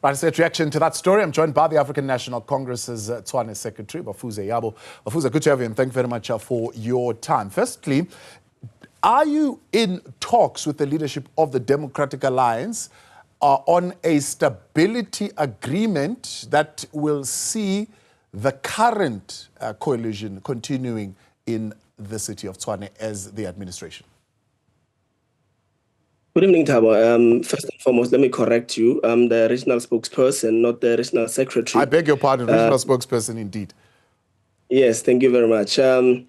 Right, it's a reaction to that story. I'm joined by the African National Congress's Tshwane Secretary, Bafuze Yabo. Bafuze, good to have you, and thank you very much for your time. Firstly, are you in talks with the leadership of the Democratic Alliance on a stability agreement that will see the current coalition continuing in the city of Tshwane as the administration? Good evening, Thabo. First and foremost, let me correct you. I'm the regional spokesperson, not the regional secretary. I beg your pardon, regional spokesperson indeed. Yes, thank you very much. I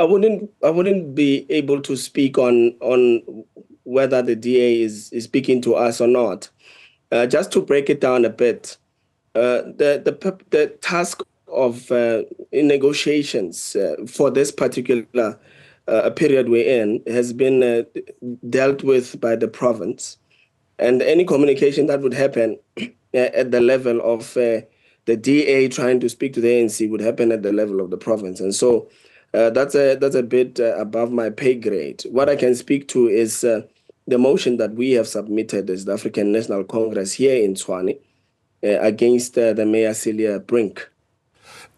wouldn't be able to speak on whether the DA is speaking to us or not. Just to break it down a bit, the task of in negotiations for this particular period we're in has been dealt with by the province, and any communication that would happen at the level of the DA trying to speak to the ANC would happen at the level of the province, and so that's a bit above my pay grade. What I can speak to is the motion that we have submitted as the African National Congress here in Tshwane against the Mayor Cilliers Brink.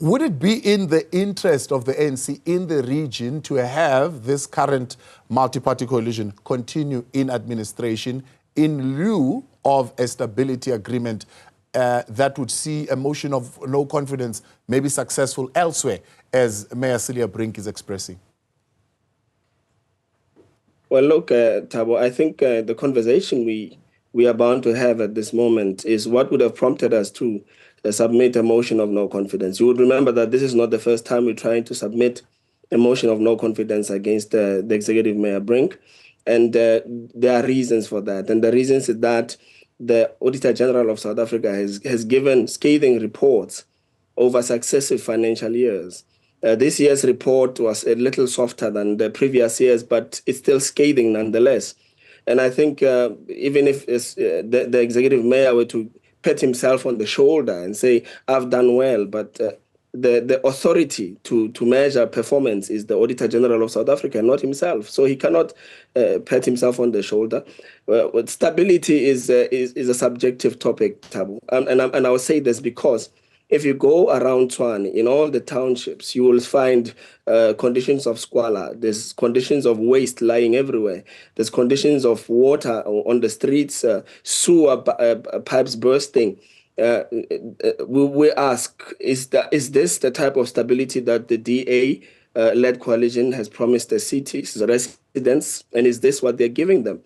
Would it be in the interest of the ANC in the region to have this current multi-party coalition continue in administration in lieu of a stability agreement that would see a motion of no confidence maybe successful elsewhere, as Mayor Cilliers Brink is expressing? Well, look, Thabo, I think the conversation we are bound to have at this moment is what would have prompted us to submit a motion of no confidence. You would remember that this is not the first time we're trying to submit a motion of no confidence against the executive Mayor Brink, and there are reasons for that. And the reasons is that the Auditor-General of South Africa has given scathing reports over successive financial years. This year's report was a little softer than the previous years, but it's still scathing nonetheless. And I think even if the executive mayor were to pat himself on the shoulder and say, I've done well, but the authority to measure performance is the Auditor-General of South Africa, not himself. So he cannot pat himself on the shoulder. Stability is a subjective topic, Thabo. And I will say this because if you go around Tshwane, in all the townships, you will find conditions of squalor. There's conditions of waste lying everywhere. There's conditions of water on the streets, sewer pipes bursting. We ask, is this the type of stability that the DA-led coalition has promised the city's residents, and is this what they're giving them?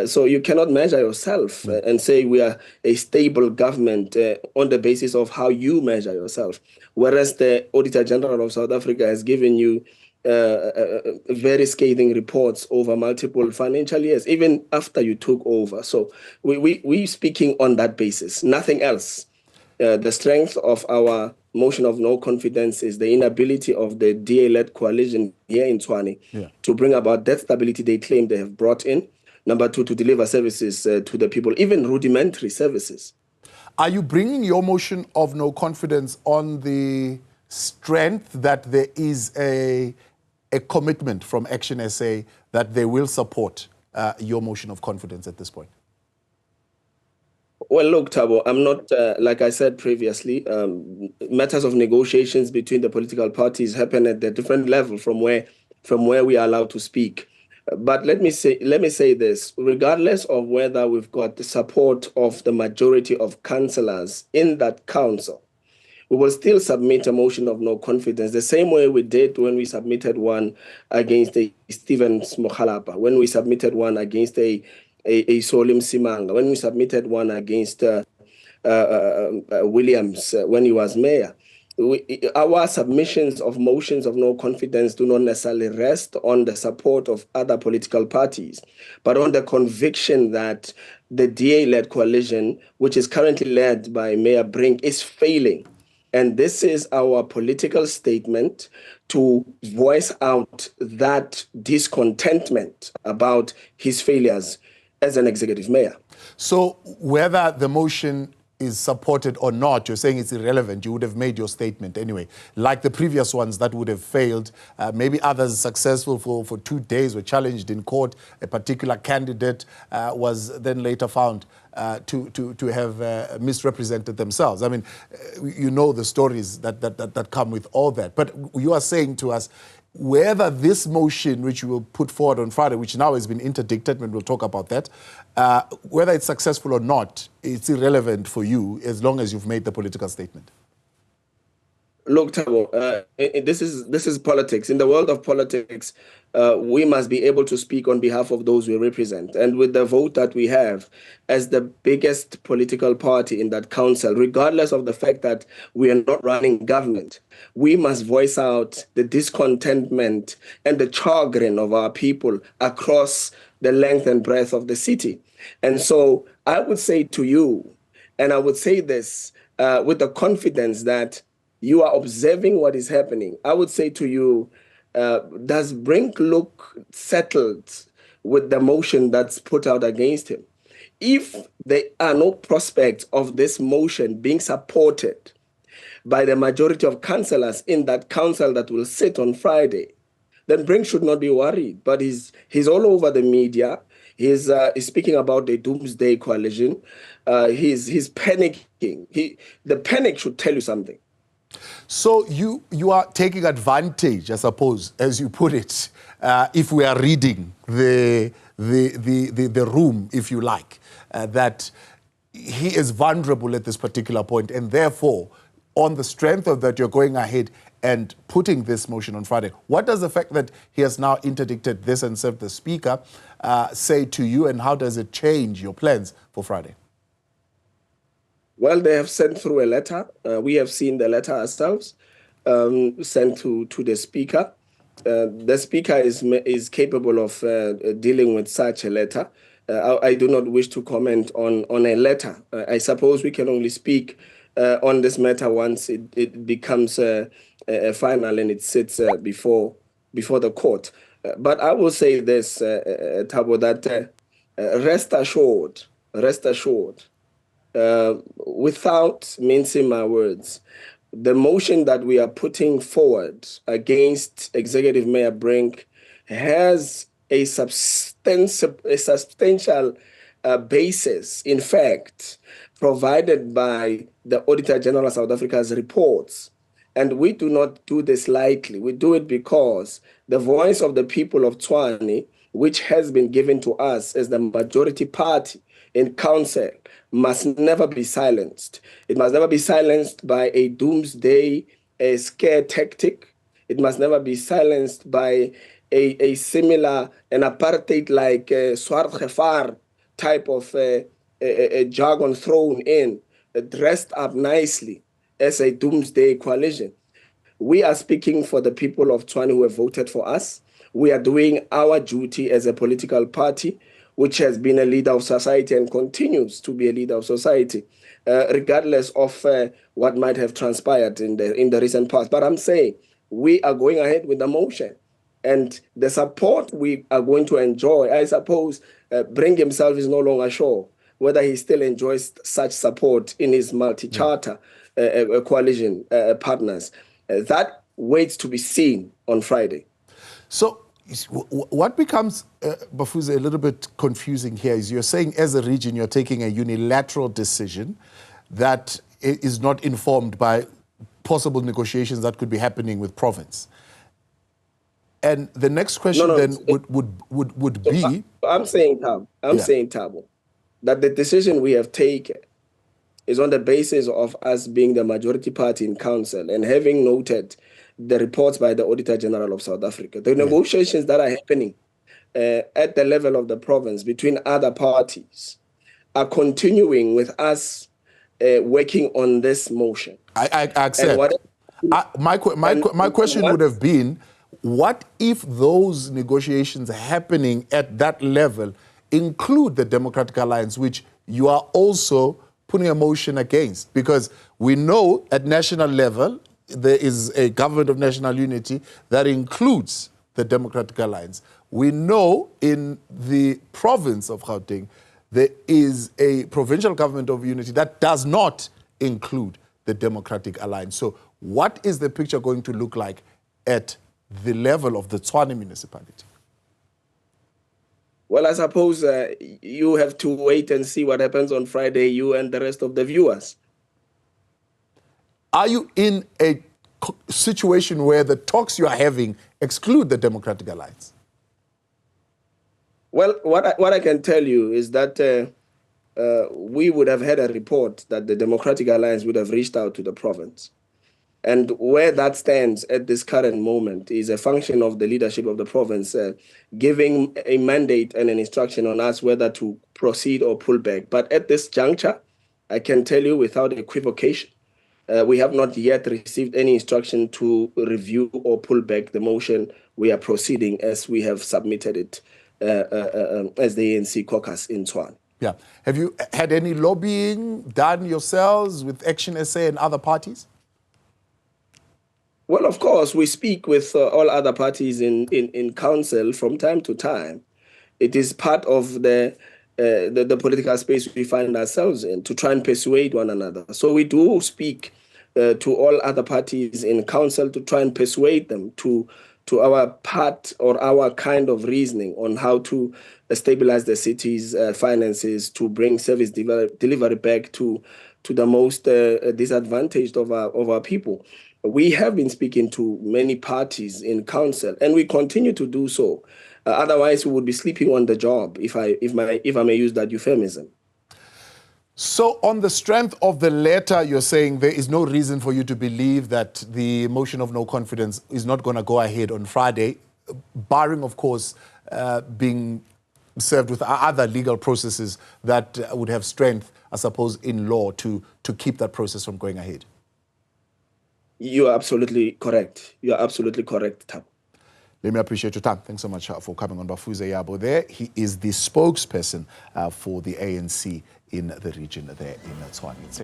So you cannot measure yourself and say we are a stable government on the basis of how you measure yourself, whereas the Auditor-General of South Africa has given you very scathing reports over multiple financial years, even after you took over. So we're speaking on that basis, nothing else. The strength of our motion of no confidence is the inability of the DA-led coalition here in Tshwane to bring about that stability they claim they have brought in. Number two, to deliver services to the people, even rudimentary services. Are you bringing your motion of no confidence on the strength that there is a commitment from Action SA that they will support your motion of confidence at this point? Well, look, Thabo, I'm not, like I said previously, matters of negotiations between the political parties happen at a different level from where we are allowed to speak. But let me say this, regardless of whether we've got the support of the majority of councillors in that council, we will still submit a motion of no confidence, the same way we did when we submitted one against a Stephen Smokhalapa, when we submitted one against a Solim Simanga, when we submitted one against Williams when he was mayor. Our submissions of motions of no confidence do not necessarily rest on the support of other political parties, but on the conviction that the DA-led coalition, which is currently led by Mayor Brink, is failing. And this is our political statement to voice out that discontentment about his failures as an executive mayor. So whether the motion is supported or not, you're saying it's irrelevant. You would have made your statement anyway. Like the previous ones that would have failed, maybe others successful for 2 days were challenged in court. A particular candidate was then later found to have misrepresented themselves. I mean, you know the stories that come with all that. But you are saying to us, whether this motion which you will put forward on Friday, which now has been interdicted, and we'll talk about that, whether it's successful or not, it's irrelevant for you as long as you've made the political statement. Look, Thabo, this is politics. In the world of politics, we must be able to speak on behalf of those we represent. And with the vote that we have as the biggest political party in that council, regardless of the fact that we are not running government, we must voice out the discontentment and the chagrin of our people across the length and breadth of the city. And so I would say to you, and I would say this with the confidence that you are observing what is happening. I would say to you, does Brink look settled with the motion that's put out against him? If there are no prospects of this motion being supported by the majority of councillors in that council that will sit on Friday, then Brink should not be worried. But he's all over the media. He's speaking about the doomsday coalition. He's panicking. The panic should tell you something. So you are taking advantage, I suppose, as you put it, if we are reading the room, if you like, that he is vulnerable at this particular point, and therefore, on the strength of that, you're going ahead and putting this motion on Friday. What does the fact that he has now interdicted this and served the Speaker say to you, and how does it change your plans for Friday? Well, they have sent through a letter. We have seen the letter ourselves, sent to the Speaker. The Speaker is capable of dealing with such a letter. I do not wish to comment on a letter. I suppose we can only speak on this matter once it becomes final and it sits before the court. But I will say this, Thabo, that rest assured, without mincing my words, the motion that we are putting forward against Executive Mayor Brink has a substantial basis, in fact, provided by the Auditor-General of South Africa's reports. And we do not do this lightly. We do it because the voice of the people of Tshwane, which has been given to us as the majority party in council, must never be silenced. It must never be silenced by a doomsday scare tactic. It must never be silenced by a similar, an apartheid-like Swart Gefar type of a jargon thrown in, dressed up nicely as a doomsday coalition. We are speaking for the people of Tshwane who have voted for us. We are doing our duty as a political party, which has been a leader of society and continues to be a leader of society, regardless of what might have transpired in the recent past. But I'm saying we are going ahead with the motion. And the support we are going to enjoy, I suppose, Brink himself is no longer sure whether he still enjoys such support in his multi-charter coalition partners. That waits to be seen on Friday. So what becomes, Bafuze, a little bit confusing here is you're saying as a region you're taking a unilateral decision that is not informed by possible negotiations that could be happening with province. And the next question would be... I'm saying, Thabo, that the decision we have taken is on the basis of us being the majority party in council and having noted the reports by the Auditor-General of South Africa. The negotiations that are happening at the level of the province between other parties are continuing with us working on this motion. I accept. My question would have been, what if those negotiations happening at that level include the Democratic Alliance, which you are also putting a motion against? Because we know at national level, there is a government of national unity that includes the Democratic Alliance. We know in the province of Gauteng, there is a provincial government of unity that does not include the Democratic Alliance. So what is the picture going to look like at the level of the Tshwane municipality? Well, I suppose you have to wait and see what happens on Friday, you and the rest of the viewers. Are you in a situation where the talks you are having exclude the Democratic Alliance? Well, what I can tell you is that we would have had a report that the Democratic Alliance would have reached out to the province. And where that stands at this current moment is a function of the leadership of the province giving a mandate and an instruction on us whether to proceed or pull back. But at this juncture, I can tell you without equivocation, we have not yet received any instruction to review or pull back the motion. We are proceeding as we have submitted it as the ANC caucus in Tshwane. Yeah. Have you had any lobbying done yourselves with Action SA and other parties? Well, of course, we speak with all other parties in council from time to time. It is part of the political space we find ourselves in to try and persuade one another. So we do speak to all other parties in council to try and persuade them to our part or our kind of reasoning on how to stabilize the city's finances, to bring service delivery back to the most disadvantaged of our people. We have been speaking to many parties in council, and we continue to do so. Otherwise, we would be sleeping on the job, if I may use that euphemism. So on the strength of the letter, you're saying there is no reason for you to believe that the motion of no confidence is not going to go ahead on Friday, barring, of course, being served with other legal processes that would have strength, I suppose, in law to keep that process from going ahead. You are absolutely correct. You are absolutely correct, Thabo. Let me appreciate your time. Thanks so much for coming on. Bafuze Yabo there. He is the spokesperson for the ANC in the region there in Tshwane.